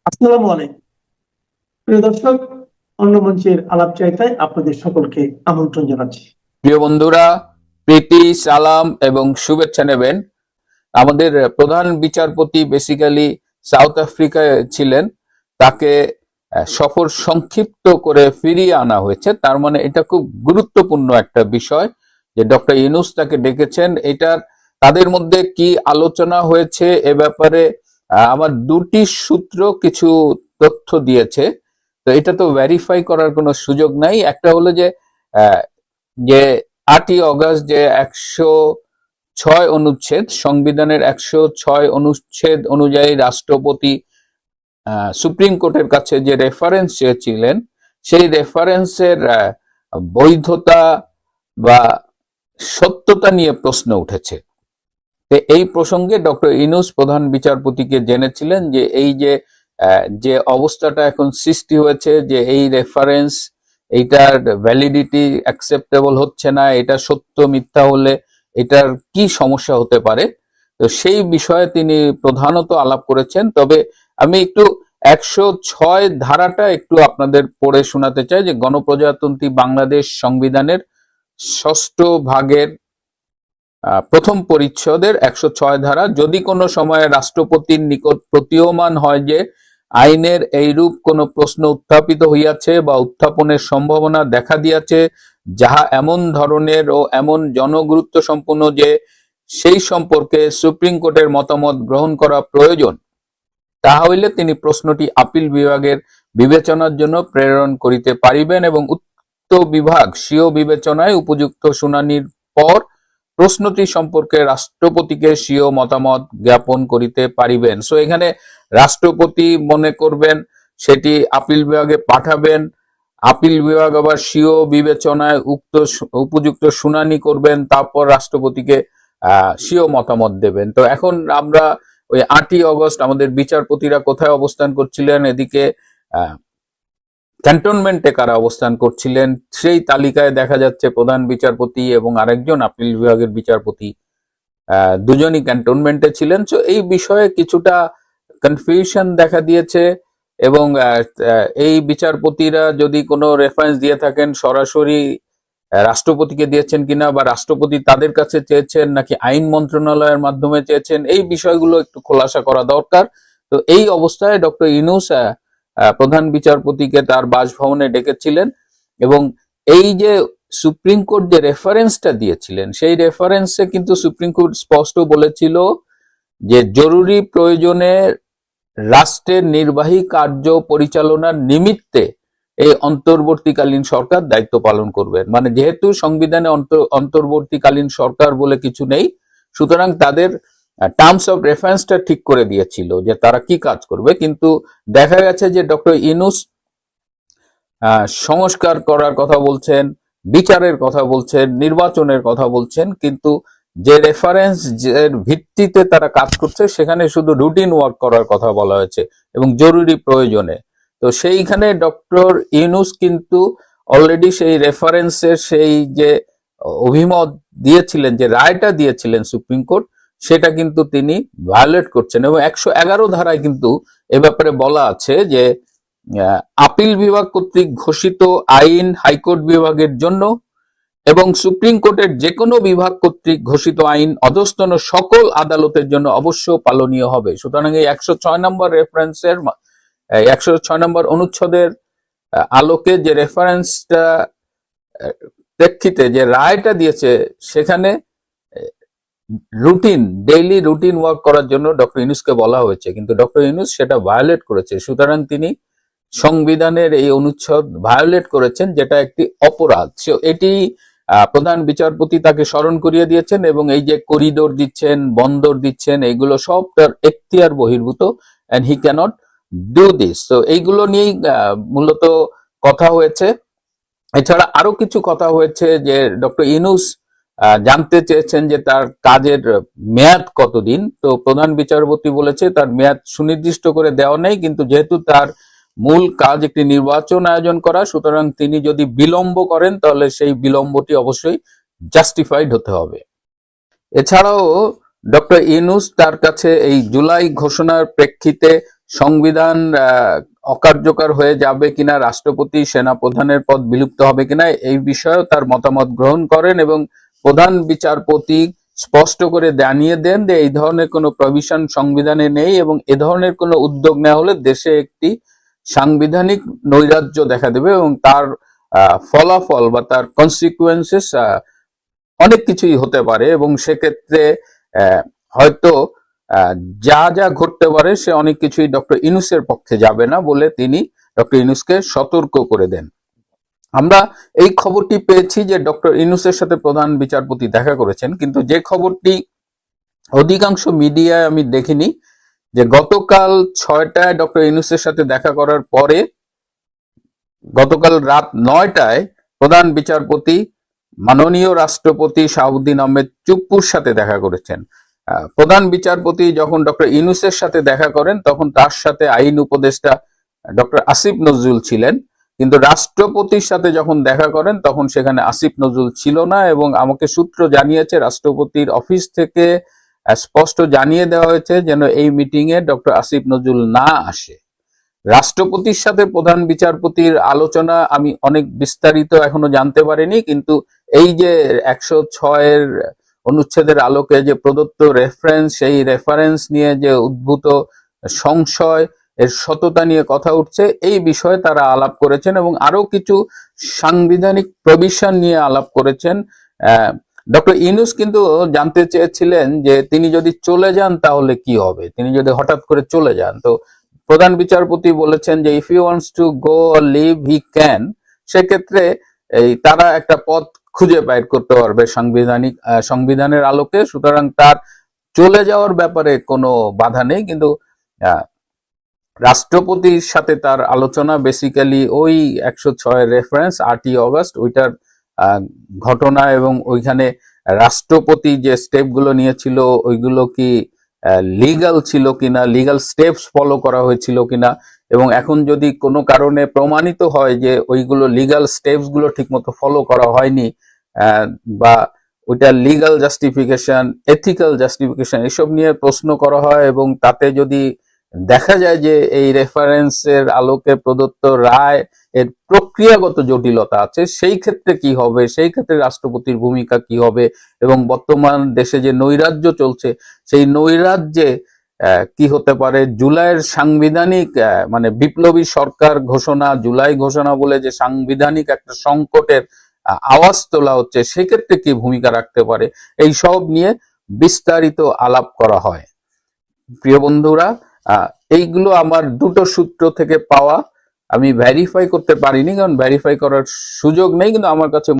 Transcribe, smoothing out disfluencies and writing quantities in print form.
আসসালামু আলাইকুম প্রিয় দর্শক, অন্য মঞ্চের আলাপচারিতায় আপনাদের সকলকে আমন্ত্রণ জানাচ্ছি। প্রিয় বন্ধুরা, প্রীতি, সালাম এবং শুভেচ্ছা নেবেন। আমাদের প্রধান বিচারপতি বেসিক্যালি সাউথ আফ্রিকায় ছিলেন। তাকে সফর সংক্ষিপ্ত করে ফিরিয়ে আনা হয়েছে। তার মানে এটা খুব গুরুত্বপূর্ণ একটা বিষয় যে ডক্টর ইউনূস তাকে ডেকেছেন। এটার তাদের মধ্যে কি আলোচনা হয়েছে এ ব্যাপারে আমার দুটি সূত্র কিছু তথ্য দিয়েছে। তো এটা তো ভেরিফাই করার কোনো সুযোগ নাই। একটা হলো যে আহ, যে 8ই অগস্ট যে 106 অনুচ্ছেদ, সংবিধানের 106 অনুচ্ছেদ অনুযায়ী রাষ্ট্রপতি সুপ্রিম কোর্টের কাছে যে রেফারেন্স চেয়েছিলেন, সেই রেফারেন্সের বৈধতা বা সত্যতা নিয়ে প্রশ্ন উঠেছে। এই প্রসঙ্গে ডক্টর ইউনূস প্রধান বিচারপতিকে জেনেছিলেন যে এই যে অবস্থাটা এখন সৃষ্টি হয়েছে, যে এই রেফারেন্স এইটার ভ্যালিডিটি অ্যাকসেপ্টেবল হচ্ছে না, এটা সত্য মিথ্যা হলে এটার কি সমস্যা হতে পারে। তো সেই বিষয়ে তিনি প্রধানত আলাপ করেছেন। তবে আমি একটু 106 ধারাটা একটু আপনাদের পড়ে শোনাতে চাই, যে গণপ্রজাতন্ত্রী বাংলাদেশ সংবিধানের 6ষ্ঠ ভাগের প্রথম পরিচ্ছেদের 106 ধারা, যদি কোনো সময়ে রাষ্ট্রপতির নিকট প্রতীয়মান হয় যে আইনের এইরূপ কোন প্রশ্ন উত্থাপিত হইয়াছে বা উত্থাপনের সম্ভাবনা দেখা দিয়াছে, যাহা এমন ধরনের ও এমন জনগুরুত্ব সম্পন্ন যে সেই সম্পর্কে সুপ্রিম কোর্টের মতামত গ্রহণ করা প্রয়োজন, তাহা হইলে তিনি প্রশ্নটি আপিল বিভাগের বিবেচনার জন্য প্রেরণ করিতে পারিবেন এবং উক্ত বিভাগ স্বীয় বিবেচনায় উপযুক্ত শুনানির পর প্রশ্নটি সম্পর্কে রাষ্ট্রপতিকে স্বীয় মতামত জ্ঞাপন করিতে পারিবেন। সো এখানে রাষ্ট্রপতি মনে করবেন, সেটি আপিল বিভাগে পাঠাবেন, আপিল বিভাগ আবার স্বীয় বিবেচনায় উপযুক্ত শুনানি করবেন, তারপর রাষ্ট্রপতিকে স্বীয় মতামত দেবেন। তো এখন আমরা ওই 8ই অগস্ট আমাদের বিচারপতিরা কোথায় অবস্থান করছিলেন, এদিকে ক্যান্টনমেন্টে কারা অবস্থান করছিলেন, সেই তালিকায় দেখা যাচ্ছে প্রধান বিচারপতি এবং আরেকজন আপিল বিভাগের বিচারপতি দুজনই ক্যান্টনমেন্টে ছিলেন। তো এই বিষয়ে কিছুটা কনফিউশন দেখা দিয়েছে এবং এই বিচারপতিরা যদি কোনো রেফারেন্স দিয়ে থাকেন সরাসরি রাষ্ট্রপতিকে দিয়েছেন কিনা, বা রাষ্ট্রপতি তাদের কাছে চেয়েছেন নাকি আইন মন্ত্রণালয়ের মাধ্যমে চেয়েছেন, এই বিষয়গুলো একটু খোলাসা করা দরকার। তো এই অবস্থায় ডক্টর ইউনূস প্রধান বিচারপতিকে তার বাসভবনে ডেকেছিলেন এবং এই যে সুপ্রিম কোর্ট যে রেফারেন্সটা দিয়েছিলেন, সেই রেফারেন্সে কিন্তু সুপ্রিম কোর্ট স্পষ্ট বলেছিল যে জরুরি প্রয়োজনে রাষ্ট্রের নির্বাহী কার্য পরিচালনার নিমিত্তে এই অন্তর্বর্তীকালীন সরকার দায়িত্ব পালন করবেন। মানে যেহেতু সংবিধানে অন্তর্বর্তীকালীন সরকার বলে কিছু নেই, সুতরাং তাদের টার্মস অফ রেফারেন্সটা ঠিক করে দিয়েছিল যে তারা কি কাজ করবে। কিন্তু দেখা গেছে যে ডক্টর ইউনূস সংস্কার করার কথা বলছেন, বিচারের কথা বলছেন, নির্বাচনের কথা বলছেন, কিন্তু যে রেফারেন্স এর ভিত্তিতে তারা কাজ করছে সেখানে শুধু রুটিন ওয়ার্ক করার কথা বলা হয়েছে এবং জরুরি প্রয়োজনে। তো সেইখানে ডক্টর ইউনূস কিন্তু অলরেডি সেই রেফারেন্সের সেই যে অভিমত দিয়েছিলেন, যে রায়টা দিয়েছিলেন সুপ্রিম কোর্ট, সেটা কিন্তু তিনি ভায়োলেট করছেন। এবং 111 ধারায় কিন্তু এ ব্যাপারে বলা আছে যে আপিল বিভাগ কর্তৃক ঘোষিত আইন হাইকোর্ট বিভাগের জন্য এবং সুপ্রিম কোর্টের যে কোনো বিভাগ কর্তৃক ঘোষিত আইন অধস্তন সকল আদালতের জন্য অবশ্য পালনীয় হবে। সুতরাং এই 106 নম্বর রেফারেন্সের 106 নম্বর অনুচ্ছেদের আলোকে যে রেফারেন্সটা প্রেক্ষিতে যে রায়টা দিয়েছে, সেখানে ডেইলি রুটিন ওয়ার্ক করার জন্য ডক্টর ইউনূসকে বলা হয়েছে, কিন্তু ডক্টর ইউনূস সেটা ভায়োলেট করেছে। সুতরাং তিনি সংবিধানের এই অনুচ্ছেদ ভায়োলেট করেছেন, যেটা একটি অপরাধ। এটি প্রধান বিচারপতি তাকে স্মরণ করিয়ে দিয়েছেন এবং এই যে করিডোর দিচ্ছেন, বন্দর দিচ্ছেন, এইগুলো সব তার এখতিয়ার বহির্ভূত, and he cannot do this. তো এইগুলো নিয়েই মূলত কথা হয়েছে। এছাড়া আরো কিছু কথা হয়েছে যে ডক্টর ইউনূস জানতে চেয়েছেন যে তার কাজের মেয়াদ কতদিন। তো প্রধান বিচারপতি বলেছে তার মেয়াদ সুনির্দিষ্ট করে দেওয়া নেই, কিন্তু যেহেতু তার মূল কাজ একটি নির্বাচন আয়োজন করা, সুতরাং তিনি যদি বিলম্ব করেন তাহলে সেই বিলম্বটি অবশ্যই জাস্টিফাইড হতে হবে। এছাড়াও ডক্টর ইউনূস তার কাছে এই জুলাই ঘোষণার প্রেক্ষিতে সংবিধান অকার্যকর হয়ে যাবে কিনা, রাষ্ট্রপতি সেনাপ্রধানের পদ বিলুপ্ত হবে কিনা এই বিষয়েও তার মতামত গ্রহণ করেন এবং প্রধান বিচারপতি স্পষ্ট করে জানিয়ে দেন যে এই ধরনের কোনো প্রভিশন সংবিধানে নেই এবং এ ধরনের কোনো উদ্যোগ নেওয়া হলে দেশে একটি সাংবিধানিক নৈরাজ্য দেখা দেবে এবং তার ফলাফল বা তার কনসিকুয়েন্সেস অনেক কিছুই হতে পারে এবং সেক্ষেত্রে হয়তো যা যা ঘটতে পারে সে অনেক কিছুই ডক্টর ইউনূসের পক্ষে যাবে না বলে তিনি ডক্টর ইউনূসকে সতর্ক করে দেন। আমরা এই খবরটি পেয়েছি যে ডক্টর ইউনূসের সাথে প্রধান বিচারপতি দেখা করেছেন, কিন্তু যে খবরটি অধিকাংশ মিডিয়ায় আমি দেখিনি যে গতকাল 6টায় ডক্টর ইউনূসের সাথে দেখা করার পরে গতকাল রাত 9টায় প্রধান বিচারপতি মাননীয় রাষ্ট্রপতি শাহাবুদ্দিন আহমেদ চুপ্পুর সাথে দেখা করেছেন। প্রধান বিচারপতি যখন ডক্টর ইউনূসের সাথে দেখা করেন তখন তার সাথে আইন উপদেষ্টা ডক্টর আসিফ নজরুল ছিলেন, কিন্তু রাষ্ট্রপতির সাথে যখন দেখা করেন তখন সেখানে আসিফ নজরুল ছিল না এবং আমাকে সূত্র জানিয়েছে রাষ্ট্রপতির অফিস থেকে স্পষ্ট জানিয়ে দেওয়া হয়েছে যেন এই meeting a doctor Asif Nazrul না আসে। রাষ্ট্রপতির সাথে প্রধান বিচারপতির আলোচনা আমি অনেক বিস্তারিত এখনো জানতে পারিনি, কিন্তু এই যে 106 অনুচ্ছেদের আলোকে যে প্রদত্ত রেফারেন্স, সেই রেফারেন্স নিয়ে যে উদ্ভূত সংশয়, এর সততা নিয়ে কথা উঠছে, এই বিষয়ে তারা আলাপ করেছেন এবং আরো কিছু সাংবিধানিক প্রভিশন নিয়ে আলাপ করেছেন। ডক্টর ইউনূস কিন্তু জানতে চেয়েছিলেন যে তিনি যদি চলে যান তাহলে কি হবে, তিনি যদি হঠাৎ করে চলে যান। তো প্রধান বিচারপতি বলেছেন যে if you wants to go or leave he can, সেক্ষেত্রে এই তারা একটা পথ খুঁজে বের করতে পারবে সংবিধানের আলোকে, সুতরাং তার চলে যাওয়ার ব্যাপারে কোনো বাধা নেই। কিন্তু রাষ্ট্রপতির সাথে তার আলোচনা বেসিক্যালি ওই 106 রেফারেন্স 8ই অগস্ট ওইটার ঘটনা এবং ওইখানে রাষ্ট্রপতি যে স্টেপগুলো নিয়েছিল ওইগুলো কি লিগাল ছিল কিনা, লিগাল স্টেপস ফলো করা হয়েছিল কিনা, এবং এখন যদি কোনো কারণে প্রমাণিত হয় যে ওইগুলো লিগাল স্টেপস গুলো ঠিকমতো ফলো করা হয়নি বা ওইটা লিগাল জাস্টিফিকেশন, এথিক্যাল জাস্টিফিকেশন এসব নিয়ে প্রশ্ন করা হয় এবং তাতে যদি দেখা যায় যে এই রেফারেন্সের আলোকে প্রদত্ত রায় এর প্রক্রিয়াগত জটিলতা আছে, সেই ক্ষেত্রে কি হবে, সেই ক্ষেত্রে রাষ্ট্রপতির ভূমিকা কি হবে এবং বর্তমান দেশে যে নৈরাজ্য চলছে সেই নৈরাজ্যে কি হতে পারে, জুলাইয়ের সাংবিধানিক মানে বিপ্লবী সরকার ঘোষণা, জুলাই ঘোষণা বলে যে সাংবিধানিক একটা সংকটের আওয়াজ তোলা হচ্ছে, সেক্ষেত্রে কি ভূমিকা রাখতে পারে, এই সব নিয়ে বিস্তারিত আলাপ করা হয়। প্রিয় বন্ধুরা, এইগুলো আমার দুটো সূত্র থেকে পাওয়া, আমি ভেরিফাই করতে পারিনি কারণ ভেরিফাই করার সুযোগ নেই, কিন্তু আমার কাছে